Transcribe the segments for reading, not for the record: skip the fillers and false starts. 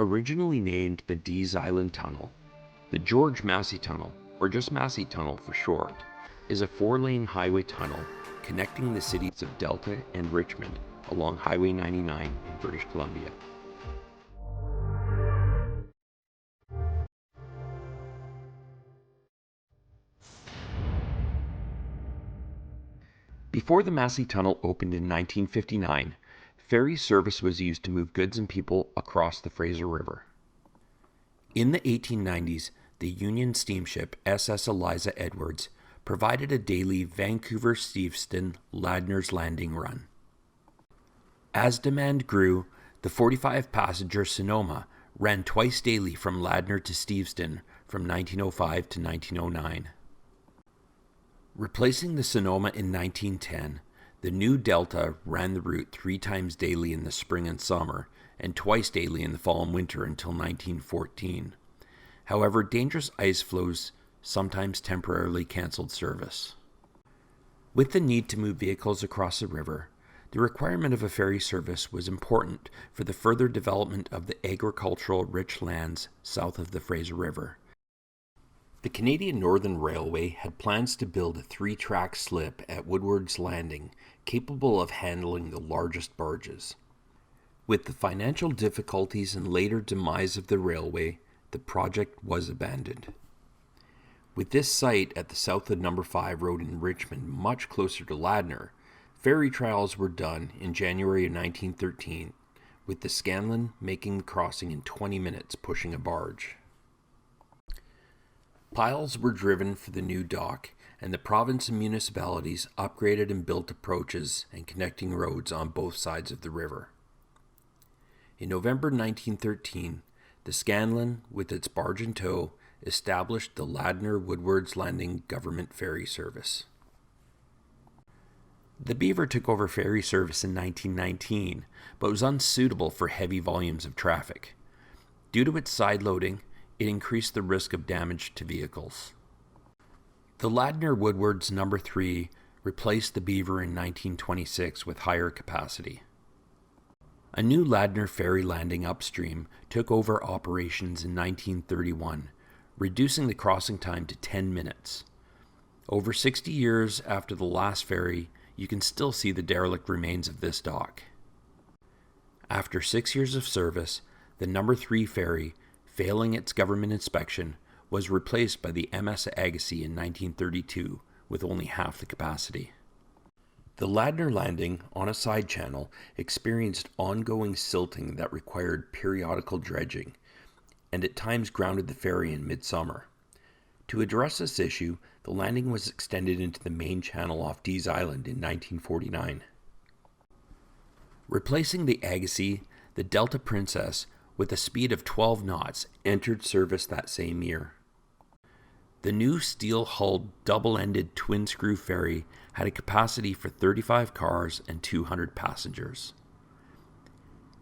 Originally named the Dees Island Tunnel, the George Massey Tunnel, or just Massey Tunnel for short, is a 4-lane highway tunnel connecting the cities of Delta and Richmond along Highway 99 in British Columbia. Before the Massey Tunnel opened in 1959, ferry service was used to move goods and people across the Fraser River. In the 1890s, the Union steamship SS Eliza Edwards provided a daily Vancouver-Steveston-Ladner's Landing run. As demand grew, the 45-passenger Sonoma ran twice daily from Ladner to Steveston from 1905 to 1909. Replacing the Sonoma in 1910, the new Delta ran the route 3 times daily in the spring and summer, and twice daily in the fall and winter until 1914. However, dangerous ice flows sometimes temporarily canceled service. With the need to move vehicles across the river, the requirement of a ferry service was important for the further development of the agricultural rich lands south of the Fraser River. The Canadian Northern Railway had plans to build a 3-track slip at Woodward's Landing capable of handling the largest barges. With the financial difficulties and later demise of the railway, the project was abandoned. With this site at the south of No. 5 Road in Richmond much closer to Ladner, ferry trials were done in January of 1913, with the Scanlon making the crossing in 20 minutes pushing a barge. Piles were driven for the new dock, and the province and municipalities upgraded and built approaches and connecting roads on both sides of the river. In November 1913, the Scanlon, with its barge in tow, established the Ladner-Woodward's Landing Government Ferry Service. The Beaver took over ferry service in 1919, but was unsuitable for heavy volumes of traffic. Due to its side loading, it increased the risk of damage to vehicles. The Ladner-Woodward's No. 3 replaced the Beaver in 1926 with higher capacity. A new Ladner ferry landing upstream took over operations in 1931, reducing the crossing time to 10 minutes. Over 60 years after the last ferry, you can still see the derelict remains of this dock. After 6 years of service, the No. 3 ferry, failing its government inspection, was replaced by the MS Agassiz in 1932 with only half the capacity. The Ladner Landing, on a side channel, experienced ongoing silting that required periodical dredging, and at times grounded the ferry in midsummer. To address this issue, the landing was extended into the main channel off Dees Island in 1949. Replacing the Agassiz, the Delta Princess, with a speed of 12 knots, entered service that same year. The new steel-hulled, double-ended twin-screw ferry had a capacity for 35 cars and 200 passengers.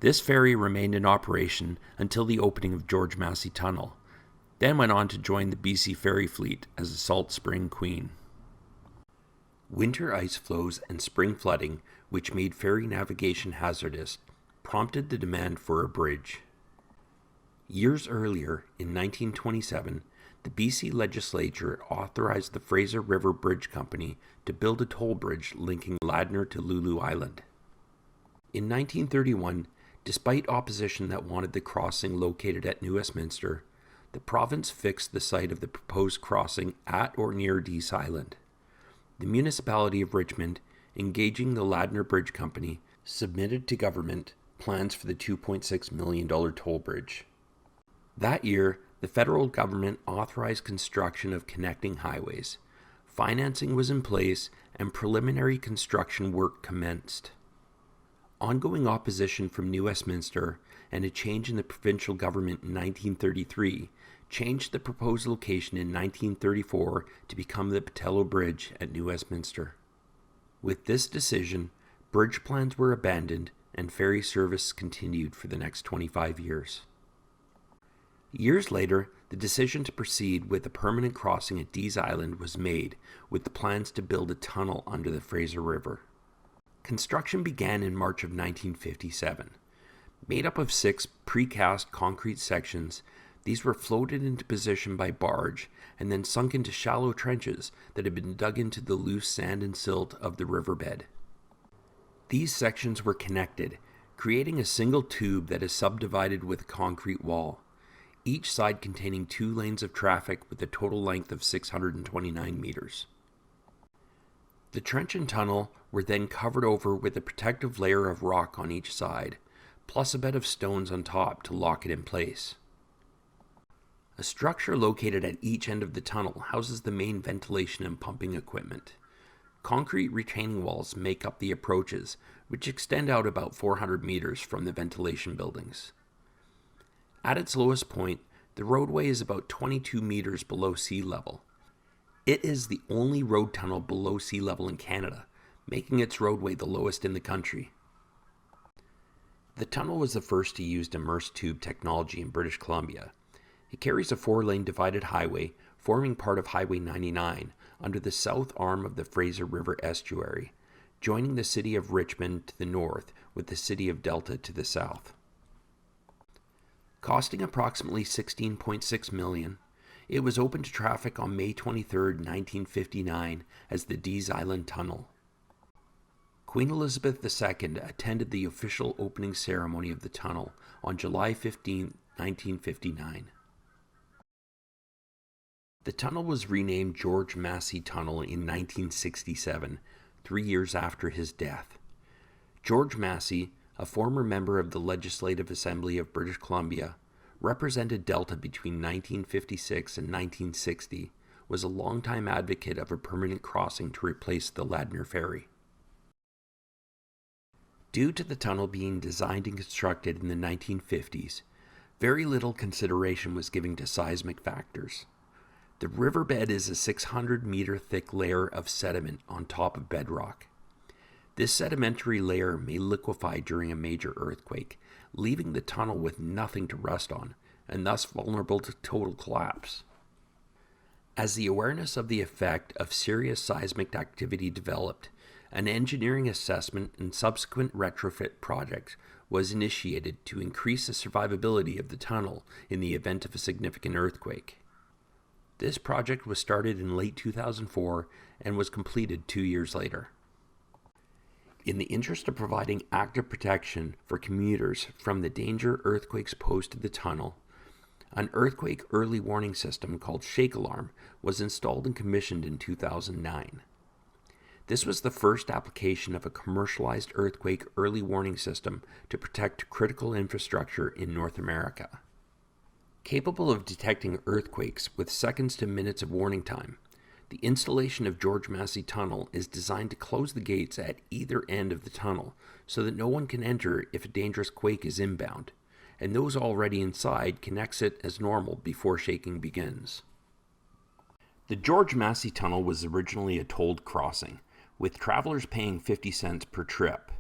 This ferry remained in operation until the opening of George Massey Tunnel, then went on to join the BC ferry fleet as the Salt Spring Queen. Winter ice flows and spring flooding, which made ferry navigation hazardous, prompted the demand for a bridge. Years earlier, in 1927, the BC legislature authorized the Fraser River Bridge Company to build a toll bridge linking Ladner to Lulu Island. In 1931, despite opposition that wanted the crossing located at New Westminster, the province fixed the site of the proposed crossing at or near Dees Island. The municipality of Richmond, engaging the Ladner Bridge Company, submitted to government plans for the $2.6 million toll bridge. That year, the federal government authorized construction of connecting highways. Financing was in place and preliminary construction work commenced. Ongoing opposition from New Westminster and a change in the provincial government in 1933 changed the proposed location in 1934 to become the Patello Bridge at New Westminster. With this decision, bridge plans were abandoned and ferry service continued for the next 25 years. Years later, the decision to proceed with a permanent crossing at Dees Island was made, with the plans to build a tunnel under the Fraser River. Construction began in March of 1957. Made up of 6 precast concrete sections, these were floated into position by barge and then sunk into shallow trenches that had been dug into the loose sand and silt of the riverbed. These sections were connected, creating a single tube that is subdivided with a concrete wall, each side containing 2 lanes of traffic with a total length of 629 meters. The trench and tunnel were then covered over with a protective layer of rock on each side, plus a bed of stones on top to lock it in place. A structure located at each end of the tunnel houses the main ventilation and pumping equipment. Concrete retaining walls make up the approaches, which extend out about 400 meters from the ventilation buildings. At its lowest point, the roadway is about 22 meters below sea level. It is the only road tunnel below sea level in Canada, making its roadway the lowest in the country. The tunnel was the first to use immersed tube technology in British Columbia. It carries a 4-lane divided highway forming part of Highway 99 under the south arm of the Fraser River estuary, joining the city of Richmond to the north with the city of Delta to the south. Costing approximately $16.6 million, it was opened to traffic on May 23, 1959 as the Dees Island Tunnel. Queen Elizabeth II attended the official opening ceremony of the tunnel on July 15, 1959. The tunnel was renamed George Massey Tunnel in 1967, 3 years after his death. George Massey, a former member of the Legislative Assembly of British Columbia, represented Delta between 1956 and 1960, was a longtime advocate of a permanent crossing to replace the Ladner Ferry. Due to the tunnel being designed and constructed in the 1950s, very little consideration was given to seismic factors. The riverbed is a 600-meter thick layer of sediment on top of bedrock. This sedimentary layer may liquefy during a major earthquake, leaving the tunnel with nothing to rest on, and thus vulnerable to total collapse. As the awareness of the effect of serious seismic activity developed, an engineering assessment and subsequent retrofit project was initiated to increase the survivability of the tunnel in the event of a significant earthquake. This project was started in late 2004 and was completed 2 years later. In the interest of providing active protection for commuters from the danger earthquakes pose to the tunnel, an earthquake early warning system called Shake Alarm was installed and commissioned in 2009. This was the first application of a commercialized earthquake early warning system to protect critical infrastructure in North America. Capable of detecting earthquakes with seconds to minutes of warning time, the installation of George Massey Tunnel is designed to close the gates at either end of the tunnel so that no one can enter if a dangerous quake is inbound, and those already inside can exit as normal before shaking begins. The George Massey Tunnel was originally a tolled crossing, with travelers paying 50 cents per trip.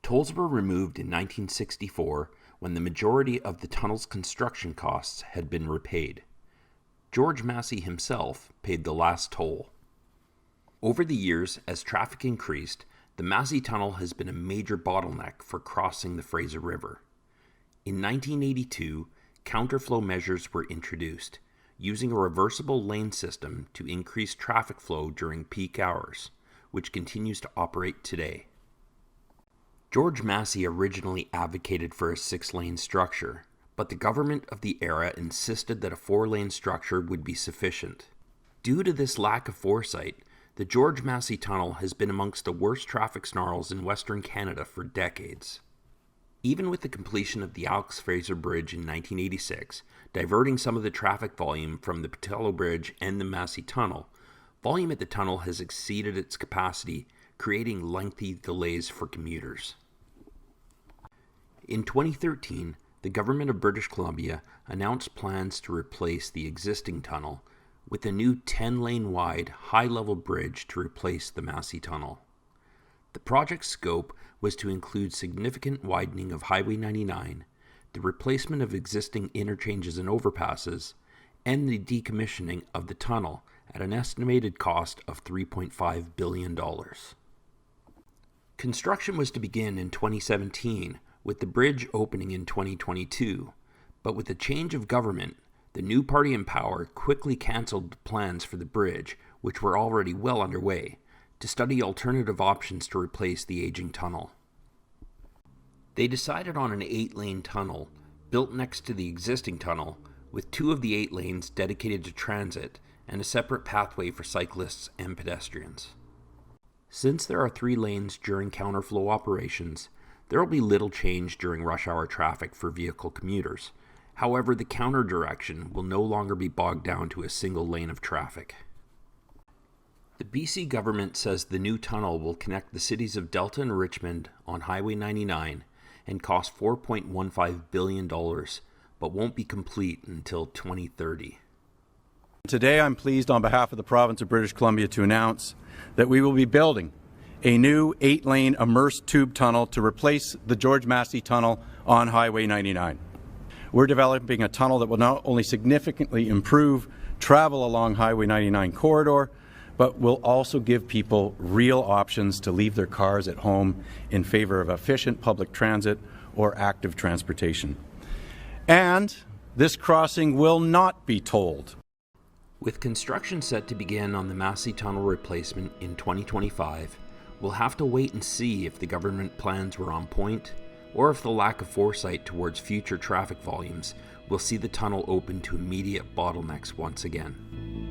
Tolls were removed in 1964 when the majority of the tunnel's construction costs had been repaid. George Massey himself paid the last toll. Over the years, as traffic increased, the Massey Tunnel has been a major bottleneck for crossing the Fraser River. In 1982, counterflow measures were introduced, using a reversible lane system to increase traffic flow during peak hours, which continues to operate today. George Massey originally advocated for a 6-lane structure, but the government of the era insisted that a 4-lane structure would be sufficient. Due to this lack of foresight, the George Massey Tunnel has been amongst the worst traffic snarls in Western Canada for decades. Even with the completion of the Alex Fraser Bridge in 1986, diverting some of the traffic volume from the Pattullo Bridge and the Massey Tunnel, volume at the tunnel has exceeded its capacity, creating lengthy delays for commuters. In 2013, the government of British Columbia announced plans to replace the existing tunnel with a new 10-lane wide, high-level bridge to replace the Massey Tunnel. The project's scope was to include significant widening of Highway 99, the replacement of existing interchanges and overpasses, and the decommissioning of the tunnel at an estimated cost of $3.5 billion. Construction was to begin in 2017, with the bridge opening in 2022. But with the change of government, the new party in power quickly cancelled plans for the bridge, which were already well underway, to study alternative options to replace the aging tunnel. They decided on an 8-lane tunnel, built next to the existing tunnel, with 2 of the 8 lanes dedicated to transit and a separate pathway for cyclists and pedestrians. Since there are 3 lanes during counterflow operations, there will be little change during rush hour traffic for vehicle commuters. However, the counter direction will no longer be bogged down to a single lane of traffic. The BC government says the new tunnel will connect the cities of Delta and Richmond on Highway 99 and cost $4.15 billion, but won't be complete until 2030. Today I'm pleased on behalf of the province of British Columbia to announce that we will be building a new 8-lane immersed tube tunnel to replace the George Massey Tunnel on Highway 99. We're developing a tunnel that will not only significantly improve travel along Highway 99 corridor, but will also give people real options to leave their cars at home in favor of efficient public transit or active transportation. And this crossing will not be tolled. With construction set to begin on the Massey Tunnel replacement in 2025, we'll have to wait and see if the government plans were on point, or if the lack of foresight towards future traffic volumes will see the tunnel open to immediate bottlenecks once again.